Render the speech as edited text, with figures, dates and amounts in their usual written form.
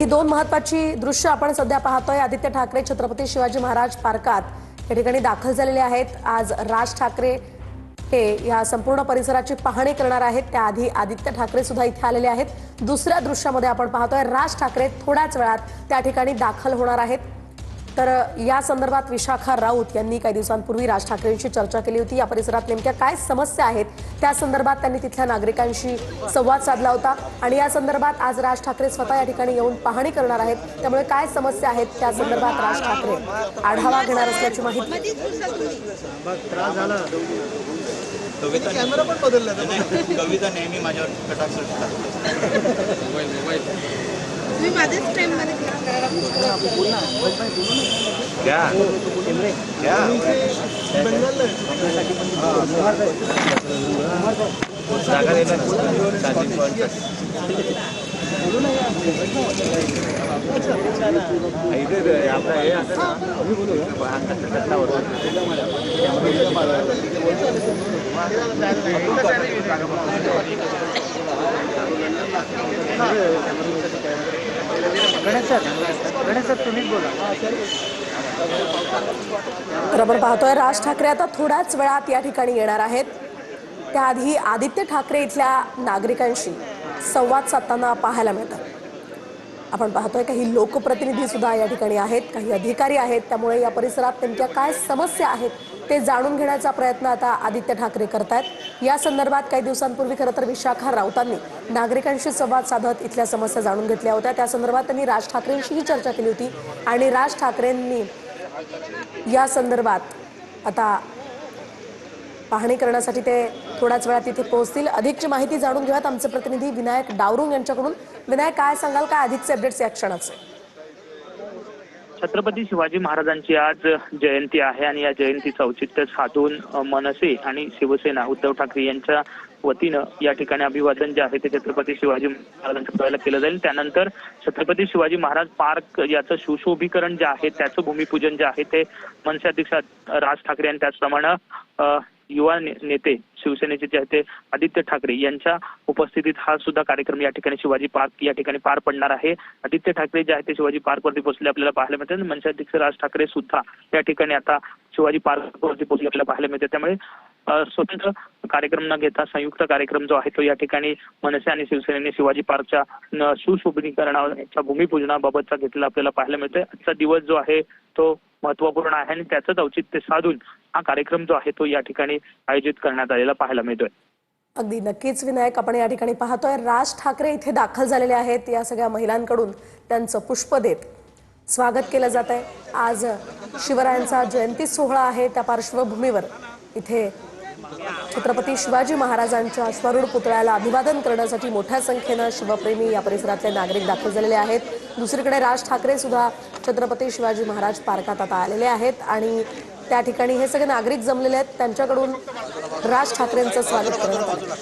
ही दोन महत्त्वाची दृश्य आपण सध्या पाहतोय। आदित्य ठाकरे छत्रपती शिवाजी महाराज पार्कात या ठिकाणी दाखल झालेले आहेत। आज राज ठाकरे हे या संपूर्ण परिसराची पाहणी करणार आहेत। त्याआधी आदित्य ठाकरे सुद्धा इथे आलेले आहेत। दुसऱ्या दृश्यामध्ये आपण पाहतोय राज ठाकरे थोड्याच वेळात त्या ठिकाणी दाखल होणार आहेत। तर या संदर्भात विशाखा राऊत यांनी काही दिवसांपूर्वी राज ठाकरेंशी चर्चा केली होती। या परिसरात नेमक्या काय समस्या आहेत त्या संदर्भात त्यांनी तिथल्या नागरिकांशी संवाद साधला होता आणि या संदर्भात आज राज ठाकरे स्वतः या ठिकाणी येऊन पाहणी करणार आहेत। त्यामुळे काय समस्या आहेत त्या संदर्भात राज ठाकरे आढावा घेणार असल्याची माहिती। कॅमेरा पण बदलला कविता नेहमी माझ्यावर कटाक्ष तुम्ही माझेच टाइम मध्ये क्लिक करायला क्या क्या बंगाल जागा देणार चार्जिंग पॉइंट इथे आपला हे असं ना मी बोलू गणेश सर तुम्हीच बोला। बरोबर पाहतोय राज ठाकरे आता थोड्याच वेळात या ठिकाणी येणार आहेत। त्याआधी आदित्य ठाकरे इथल्या नागरिकांशी संवाद साधताना पाहायला मिळतात। आपण पाहतोय काही लोकप्रतिनिधी सुद्धा या ठिकाणी आहेत, काही अधिकारी आहेत। त्यामुळे या परिसरात नेमक्या काय समस्या आहेत ते जाणून घेण्याचा प्रयत्न आता आदित्य ठाकरे करतायत। या संदर्भात काही दिवसांपूर्वी खरं तर विशाखा राऊतांनी नागरिकांशी संवाद साधत इथल्या समस्या जाणून घेतल्या होत्या। त्या संदर्भात त्यांनी राज ठाकरेंशीही चर्चा केली होती आणि राज ठाकरेंनी या संदर्भात आता पाहणी करण्यासाठी ते थोड्याच वेळात तिथे पोहोचतील। अधिकची माहिती जाणून घेऊयात आमचे प्रतिनिधी विनायक डावरुंग यांच्याकडून। विनायक, काय सांगाल, काय अधिकचे अपडेट्स या क्षणाचे? छत्रपती शिवाजी महाराजांची आज जयंती आहे आणि या जयंतीचं औचित्य साधून मनसे आणि शिवसेना उद्धव ठाकरे यांच्या वतीनं या ठिकाणी अभिवादन जे आहे ते छत्रपती शिवाजी महाराजांच्या पुतळ्याला केलं जाईल। त्यानंतर छत्रपती शिवाजी महाराज पार्क याचं सुशोभीकरण जे आहे त्याचं भूमिपूजन जे आहे ते मनसे अध्यक्ष राज ठाकरे आणि त्याचप्रमाणे युवा नेते शिवसेनेचे जे आहे ते आदित्य ठाकरे यांच्या उपस्थितीत हा सुद्धा कार्यक्रम या ठिकाणी शिवाजी पार्क या ठिकाणी पार पडणार आहे। आदित्य ठाकरे जे आहे ते शिवाजी पार्क वरती पोहोचले आपल्याला पाहायला मिळते। मनसे अध्यक्ष राज ठाकरे सुद्धा या ठिकाणी आता शिवाजी पार्क वरती पोहोचले आपल्याला पाहायला मिळते। त्यामुळे स्वतंत्र कार्यक्रम न घेता संयुक्त कार्यक्रम जो आहे तो या ठिकाणी मनसे आणि शिवसेनेने शिवाजी पार्कच्या सुशोभीकरणाच्या भूमिपूजनाबाबतचा घेतलेला आपल्याला पाहायला मिळतोय। आजचा दिवस जो आहे तो महत्वपूर्ण आहे आणि त्याचंच औचित्य साधून हा कार्यक्रम जो आहे तो या ठिकाणी आयोजित करण्यात आलेला पाहायला मिळतोय। अगदी नक्कीच विनायक, आपण या ठिकाणी पाहतोय राज ठाकरे इथे दाखल झालेले आहेत। या सगळ्या महिलांकडून त्यांचं पुष्प देत स्वागत केलं जात आहे। आज शिवरायांचा जयंती सोहळा आहे, त्या पार्श्वभूमीवर इथे छत्रपती शिवाजी महाराजांच्या अश्वारूढ पुतळ्याला अभिवादन करण्यासाठी मोठ्या संख्येनं शिवप्रेमी या परिसरातले नागरिक दाखल झालेले आहेत। दुसरीकडे राज ठाकरे सुद्धा छत्रपती शिवाजी महाराज पार्कात आता आलेले आहेत आणि त्या ठिकाणी हे सगळे नागरिक जमलेले आहेत। त्यांच्याकडून राज ठाकरेंचं स्वागत करण्यात आलं।